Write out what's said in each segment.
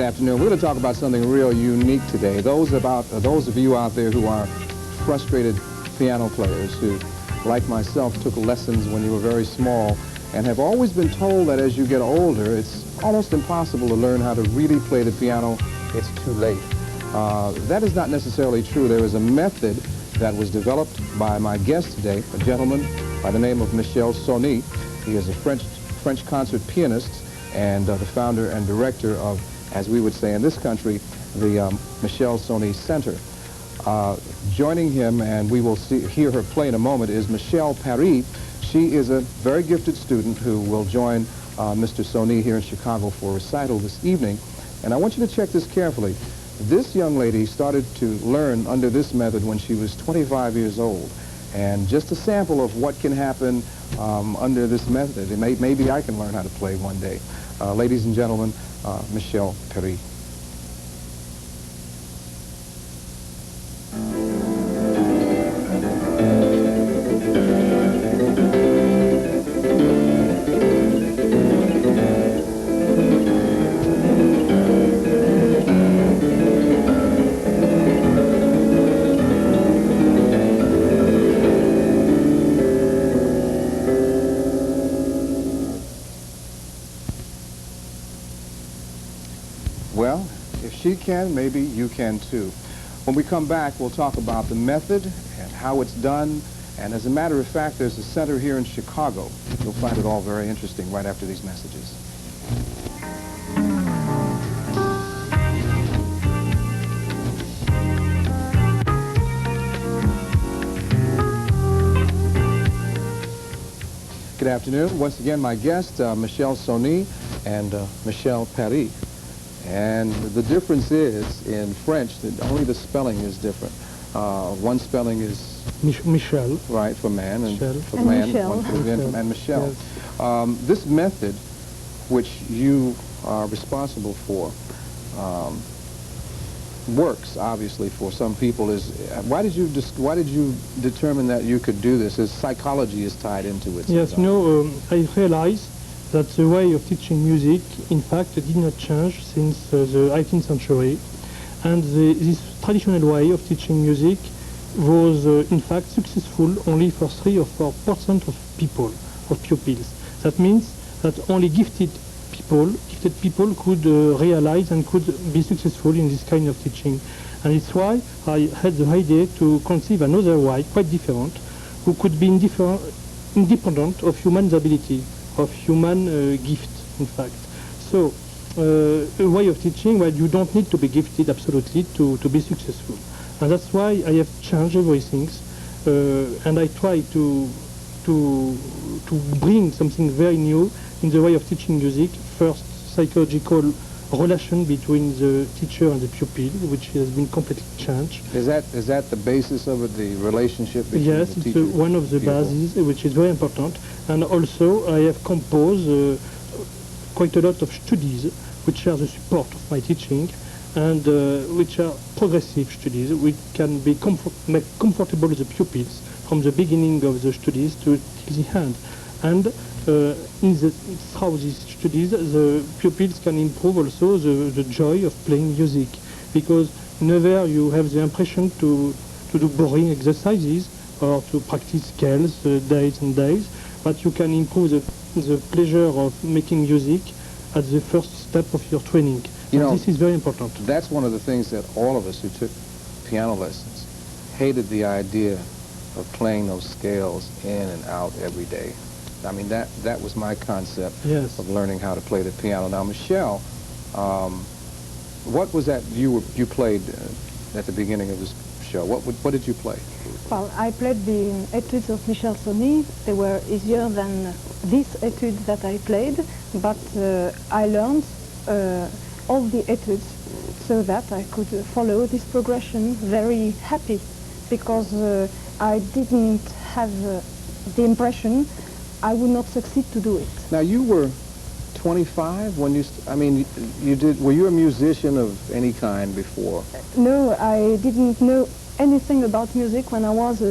afternoon. We're going to talk about something real unique today. Those of you out there who are frustrated piano players who, like myself, took lessons when you were very small and have always been told that as you get older, it's almost impossible to learn how to really play the piano. It's too late. That is not necessarily true. There is a method that was developed by my guest today, a gentleman by the name of Michel Sogny. He is a French concert pianist and the founder and director of, as we would say in this country, the Michel Sogny Center. Joining him, and we will hear her play in a moment, is Michèle Paris. She is a very gifted student who will join Mr. Sogny here in Chicago for a recital this evening. And I want you to check this carefully. This young lady started to learn under this method when she was 25 years old. And just a sample of what can happen under this method. Maybe I can learn how to play one day. Ladies and gentlemen, Michèle Paris. Well, if she can, maybe you can too. When we come back, we'll talk about the method and how it's done. And as a matter of fact, there's a center here in Chicago. You'll find it all very interesting right after these messages. Good afternoon. Once again, my guest, Michel Sogny and Michèle Paris. And the difference is, in French, that only the spelling is different. One spelling is Michel. Right, for man, and for and man, Michel. one for women, and Michelle. Yes. This method, which you are responsible for, works obviously for some people. Why did you determine that you could do this? As psychology is tied into it. Yes, I realized that the way of teaching music, in fact, did not change since the 18th century. And this traditional way of teaching music was, in fact, successful only for 3 or 4% of people, of pupils. That means that only gifted people could realize and could be successful in this kind of teaching. And it's why I had the idea to conceive another way, quite different, who could be independent of human ability, of human gift, in fact. So, a way of teaching where you don't need to be gifted absolutely to be successful. And that's why I have changed everything, and I try to bring something very new in the way of teaching music. First, psychological relation between the teacher and the pupil, which has been completely changed. Is that the basis of it, the relationship between yes, the teacher it's one of the bases, which is very important. And also, I have composed quite a lot of studies, which are the support of my teaching, and which are progressive studies, which can be make comfortable the pupils from the beginning of the studies to the end. And through these studies, the pupils can improve also the joy of playing music, because never you have the impression to do boring exercises or to practice scales days and days, but you can improve the pleasure of making music at the first step of your training. You know, this is very important. That's one of the things that all of us who took piano lessons hated, the idea of playing those scales in and out every day. I mean, that was my concept of learning how to play the piano. Now, Michelle, what was that you played at the beginning of this show? What did you play? Well, I played the etudes of Michel Sogny. They were easier than this etude that I played, but I learned all the etudes so that I could follow this progression very happy, because I didn't have the impression I would not succeed to do it. Now, you were 25 when you, were you a musician of any kind before? No, I didn't know anything about music when I was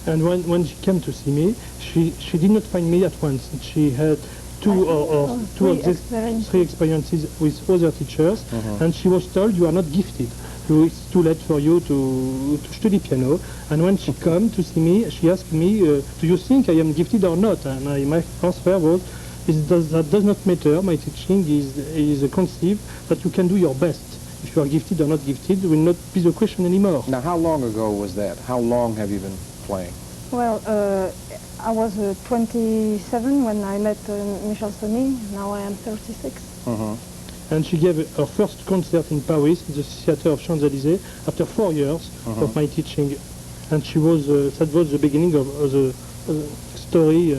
And when she came to see me, she did not find me at once. She had three experiences with other teachers, and she was told you are not gifted. It's too late for you to study piano. And when she came to see me, she asked me, do you think I am gifted or not? And my answer was, that does not matter. My teaching is conceived that you can do your best. If you are gifted or not gifted will not be the question anymore. Now, how long ago was that? How long have you been playing? Well, I was 27 when I met Michel Sogny. Now I am 36. And she gave her first concert in Paris, in the theater of Champs-Élysées, after 4 years of my teaching. And she was, that was the beginning of the story,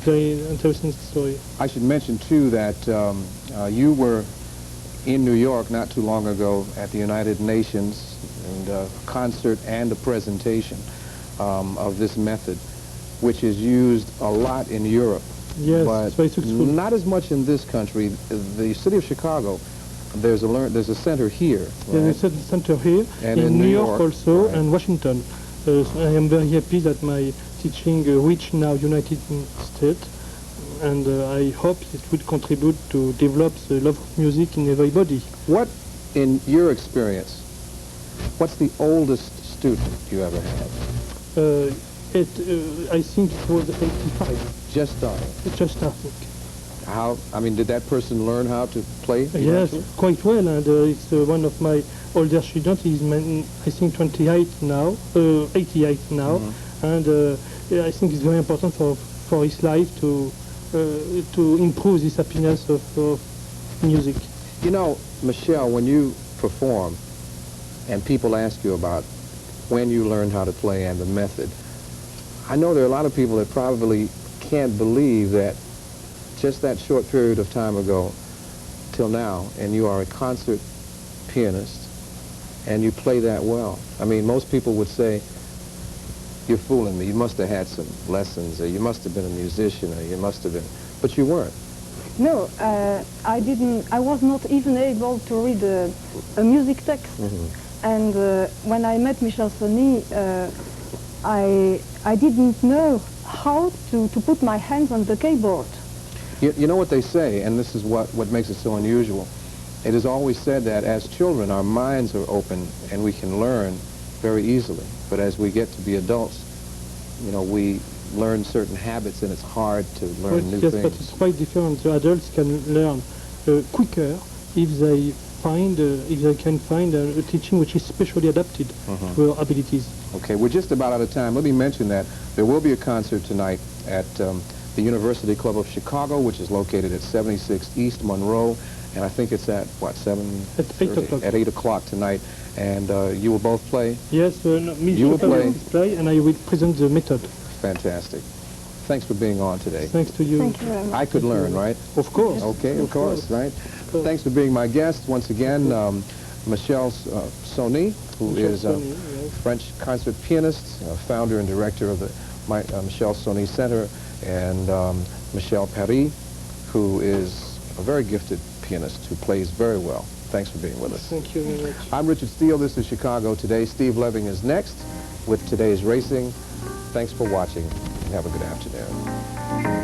very interesting story. I should mention, too, that you were in New York not too long ago at the United Nations, and a concert and a presentation of this method, which is used a lot in Europe. Yes, but it's very successful. Not as much in this country. The city of Chicago, there's a center here. Right? There's a center here, and in New York also, right. and Washington. I am very happy that my teaching reached now United States, and I hope it would contribute to develop the love of music in everybody. What, in your experience, what's the oldest student you ever had? I think it was 85. Just starting. Just starting. How? I mean, did that person learn how to play? Yes, eventually? quite well, and it's one of my older students. He's, I think, 88 now, and I think it's very important for his life to improve this happiness of music. You know, Michelle, when you perform, and people ask you about when you learned how to play and the method, I know there are a lot of people that probably can't believe that just that short period of time ago till now, and you are a concert pianist, and you play that well. I mean, most people would say, you're fooling me, you must have had some lessons, or you must have been a musician, or you must have been, but you weren't. No, I didn't. I was not even able to read a music text. And when I met Michel Sogny, I didn't know how to put my hands on the keyboard. You know what they say, and this is what makes it so unusual. It is always said that as children, our minds are open and we can learn very easily. But as we get to be adults, you know, we learn certain habits and it's hard to learn new yes, things. But it's quite different. The adults can learn quicker if they can find a teaching which is specially adapted to their abilities. Okay, we're just about out of time. Let me mention that there will be a concert tonight at the University Club of Chicago, which is located at 76 East Monroe, and I think it's at, what, 7? At 8 o'clock. At 8 o'clock tonight, and you will both play? Yes, you will play, and I will present the method. Fantastic. Thanks for being on today. Thanks to you. Thank you very much. I could learn, right? Of course. Okay, of course, right? Thanks for being my guest. Once again, Michel Sogny, who is a French concert pianist, founder and director of the Michel Sogny Center, and Michèle Paris, who is a very gifted pianist who plays very well. Thanks for being with us. Thank you very much. I'm Richard Steele. This is Chicago Today. Steve Leving is next with Today's Racing. Thanks for watching. Have a good afternoon.